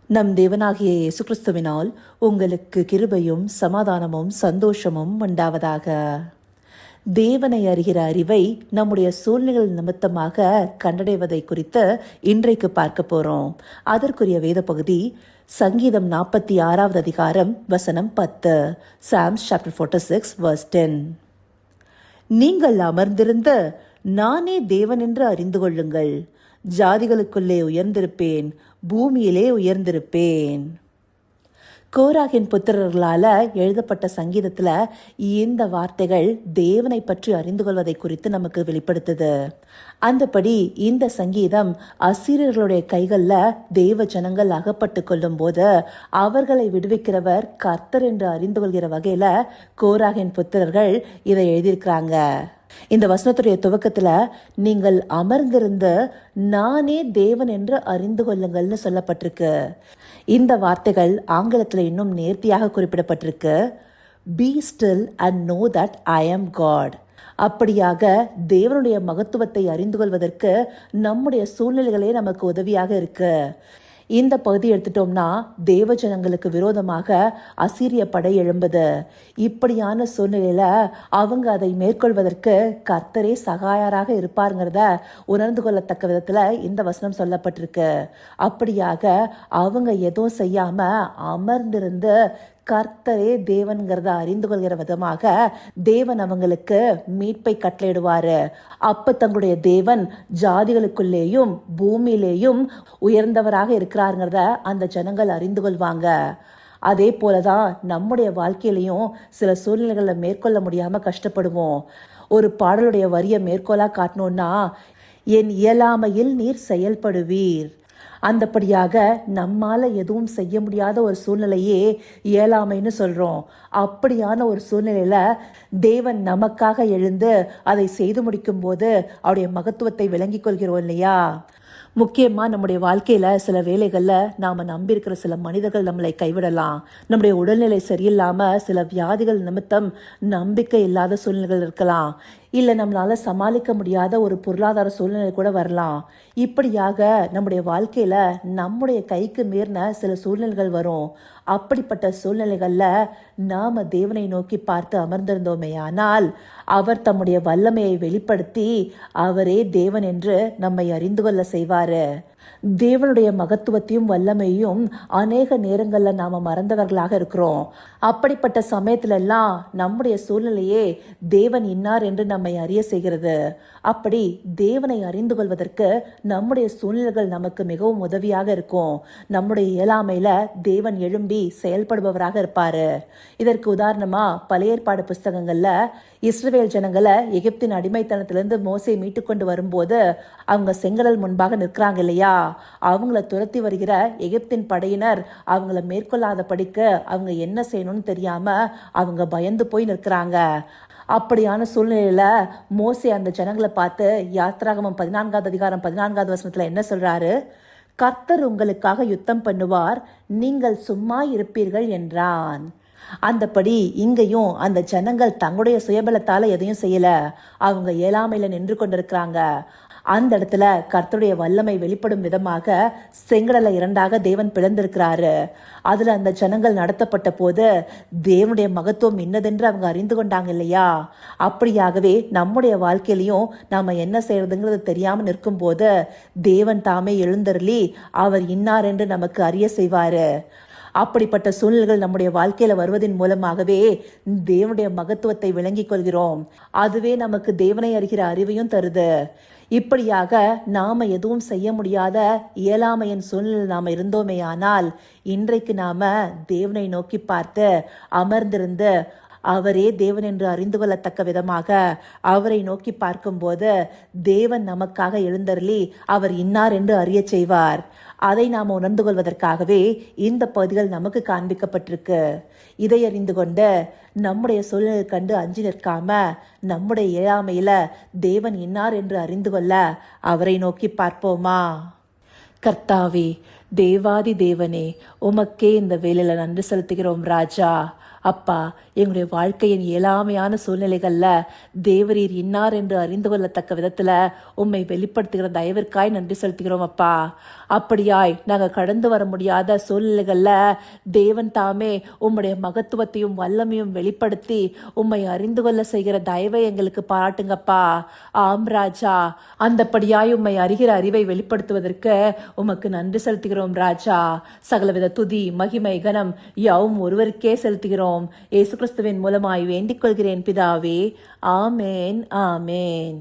நம் தேவனாகிய இயேசு கிறிஸ்துவினால் உங்களுக்கு கிருபையும் சமாதானமும் சந்தோஷமும் உண்டாவதாக. தேவனை அறிகிற அறிவை நம்முடைய சூழ்நிலைகள் நிமித்தமாக கண்டடைவதை குறித்து இன்றைக்கு பார்க்க போறோம். அதற்குரிய வேத பகுதி சங்கீதம் 46வது அதிகாரம் வசனம் 10. Psalms chapter 46 verse 10. நீங்கள் அமர்ந்திருந்த நானே தேவன் என்று அறிந்து கொள்ளுங்கள். ஜாதிகளுக்குள்ளே உயர்ந்திருப்பேன், பூமியிலே உயர்ந்திருப்பேன். கோராகின் புத்திரர்களால எழுதப்பட்ட சங்கீதத்துல இந்த வார்த்தைகள் தேவனை பற்றி அறிந்து கொள்வதை குறித்து நமக்கு வெளிப்படுத்துது. அந்தபடி இந்த சங்கீதம் அசீரியர்களுடைய கைகள்ல தேவ ஜனங்கள் அகப்பட்டு கொள்ளும் போது அவர்களை விடுவிக்கிறவர் கர்த்தர் என்று அறிந்து கொள்கிற வகையில கோராகின் புத்திரர்கள் இதை எழுதியிருக்கிறாங்க. இந்த வசனத்துடைய துவக்கத்துல நீங்கள் அமர்ந்திருந்து நானே தேவன் என்று அறிந்து கொள்ளுங்கள்னு சொல்லப்பட்டிருக்கு. இந்த வார்த்தைகள் ஆங்கிலத்தில் இன்னும் நேர்த்தியாக குறிப்பிடப்பட்டிருக்கு. Be still and know that I am God. அப்படியாக தேவனுடைய மகத்துவத்தை அறிந்து கொள்வதற்கு நம்முடைய சூழ்நிலைகளே நமக்கு உதவியாக இருக்கு. இந்த பகுதி எடுத்துட்டோம்னா தேவ ஜனங்களுக்கு விரோதமாக அசீரிய படை எழும்புது. இப்படியான சூழ்நிலையில அவங்க அதை மேற்கொள்வதற்கு கர்த்தரே சகாயராக இருப்பாருங்கிறத உணர்ந்து கொள்ளத்தக்க விதத்துல இந்த வசனம் சொல்லப்பட்டிருக்கு. அப்படியாக அவங்க எதுவும் செய்யாம அமர்ந்திருந்து கர்த்தரே தேவன்கிறத அறிந்து கொள்கிற விதமாக தேவன் அவங்களுக்கு மீட்பை கட்டளையிடுவாரு. அப்ப தங்களுடைய தேவன் ஜாதிகளுக்குள்ளேயும் பூமியிலேயும் உயர்ந்தவராக இருக்கிறாருங்கிறத அந்த ஜனங்கள் அறிந்து கொள்வாங்க. அதே போலதான் நம்முடைய வாழ்க்கையிலையும் சில சூழ்நிலைகளை மேற்கொள்ள முடியாம கஷ்டப்படுவோம். ஒரு பாடலுடைய வரியை மேற்கோளா காட்டணும்னா, என் இயலாமையில் நீர் செயல்படுவீர். அந்தபடியாக நம்மால எதுவும் செய்ய முடியாத ஒரு சூழ்நிலையே இயலாமைன்னு சொல்றோம். அப்படியான ஒரு சூழ்நிலையில தேவன் நமக்காக எழுந்து அதை செய்து முடிக்கும் போது அவருடைய மகத்துவத்தை விளங்கிக் கொள்கிறோம் இல்லையா? முக்கியமா நம்முடைய வாழ்க்கையில சில வேளைகள்ல நாம நம்பியிருக்கிற சில மனிதர்கள் நம்மளை கைவிடலாம். நம்முடைய உடல்நிலை சரியில்லாம சில வியாதிகள் நிமித்தம் நம்பிக்கை இல்லாத சூழ்நிலைகள் இருக்கலாம். இல்லை நம்மளால சமாளிக்க முடியாத ஒரு பொருளாதார சூழ்நிலை கூட வரலாம். இப்படியாக நம்முடைய வாழ்க்கையில நம்முடைய கைக்கு மீறின சில சூழ்நிலைகள் வரும். அப்படிப்பட்ட சூழ்நிலைகள்ல நாம தேவனை நோக்கி பார்த்து அமர்ந்திருந்தோமே ஆனால் அவர் தம்முடைய வல்லமையை வெளிப்படுத்தி அவரே தேவன் என்று நம்மை அறிந்து கொள்ள செய்வாரு. தேவனுடைய மகத்துவத்தையும் வல்லமையும் அநேக நேரங்கள்ல நாம மறந்தவர்களாக இருக்கிறோம். அப்படிப்பட்ட சமயத்துல எல்லாம் நம்முடைய சூழ்நிலையே தேவன் இன்னார் என்று நம்மை அறிய செய்கிறது. அப்படி தேவனை அறிந்து கொள்வதற்கு நம்முடைய சூழ்நிலைகள் நமக்கு மிகவும் உதவியாக இருக்கும். நம்முடைய இயலாமையில தேவன் எழும்பி செயல்படுபவராக இருப்பாரு. இதற்கு உதாரணமா பழைய ஏற்பாடு புஸ்தகங்கள்ல இஸ்ரவேல் ஜனங்களை எகிப்தின் அடிமைத்தனத்திலிருந்து மோசே மீட்டு கொண்டு வரும்போது அவங்க செங்கடல் முன்பாக நிற்கிறாங்க இல்லையா? அவங்கள துரத்தி வருகிற எகிப்தின் படையினர் அவங்கள மேற்கொள்ளாத படிக்க அவங்க என்ன செய்யணும்னு தெரியாம அவங்க பயந்து போய் நிற்கிறாங்க. அப்படியான சூழ்நிலையில மோசே அந்த ஜனங்களை பார்த்து யாத்ராகமம் 14வது அதிகாரம் 14வது வசனத்துல என்ன சொல்றாரு? கர்த்தர் உங்களுக்காக யுத்தம் பண்ணுவார், நீங்கள் சும்மா இருப்பீர்கள் என்றான். அந்தபடி இங்கேயும் அந்த ஜனங்கள் தங்களுடைய சுயபலத்தால எதையும் செய்யல. அவங்க இயலாமையில நின்று கொண்டிருக்கிறாங்க. அந்த இடத்துல கர்த்தருடைய வல்லமை வெளிப்படும் விதமாக செங்கடலை இரண்டாக தேவன் பிளந்திருக்கிறாரு. அதுல அந்த ஜனங்கள் நடத்தப்பட்ட போது தேவனுடைய மகத்துவம் இன்னதென்று அவங்க அறிந்து கொண்டாங்க இல்லையா? அப்படியாகவே நம்முடைய வாழ்க்கையிலையும் நாம என்ன செய்யறதுங்கிறது தெரியாம நிற்கும் போது தேவன் தாமே எழுந்தருளி அவர் இன்னார் என்று நமக்கு அறிய செய்வாரு. அப்படிப்பட்ட சூழ்நிலைகள் நம்முடைய வாழ்க்கையில வருவதன் மூலமாகவே தேவனுடைய மகத்துவத்தை விளங்கிக் கொள்கிறோம். அதுவே நமக்கு தேவனை அறிகிற அறிவையும் தருது. இப்படியாக நாம எதுவும் செய்ய முடியாத இயலாமையின் சூழ்நிலை நாம இருந்தோமே ஆனால் இன்றைக்கு நாம தேவனை நோக்கி பார்த்து அமர்ந்திருந்து அவரே தேவன் என்று அறிந்து கொள்ளத்தக்க விதமாக அவரை நோக்கி பார்க்கும்போது தேவன் நமக்காக எழுந்தருளி அவர் இன்னார் என்று அறிய செய்வார். அதை நாம் உணர்ந்து கொள்வதற்காகவே இந்த பகுதிகள் நமக்கு காண்பிக்கப்பட்டிருக்கு. இதை அறிந்து கொண்டு நம்முடைய சூழ்நிலை கண்டு அஞ்சி நிற்காம நம்முடைய இயலாமையில தேவன் இன்னார் என்று அறிந்து கொள்ள அவரை நோக்கி பார்ப்போமா? கர்த்தாவே, தேவாதி தேவனே, உமக்கே இந்த வேலையில நன்றி செலுத்துகிறோம் ராஜா. அப்பா, எங்களுடைய வாழ்க்கையின் இயலாமையான சூழ்நிலைகள்ல தேவரீர் இன்னார் என்று அறிந்து கொள்ளத்தக்க விதத்துல உம்மை வெளிப்படுத்துகிற தயவிற்காய் நன்றி செலுத்துகிறோம் அப்பா. அப்படியாய் நாங்கள் கடந்து வர முடியாத சூழ்நிலைகள்ல தேவன் தாமே உம்முடைய மகத்துவத்தையும் வல்லமையும் வெளிப்படுத்தி உம்மை அறிந்து கொள்ள செய்கிற தயவை எங்களுக்கு பாராட்டுங்கப்பா. ஆம் ராஜா, அந்தப்படியாய் உம்மை அறிகிற அறிவை வெளிப்படுத்துவதற்கு உமக்கு நன்றி செலுத்துகிறோம் ராஜா. சகலவித துதி மகிமை கனம் யாவும் ஒருவருக்கே செலுத்துகிறோம். இயேசு கிறிஸ்துவின் மூலமாய் வேண்டிக் கொள்கிறேன் பிதாவே. ஆமேன், ஆமேன்.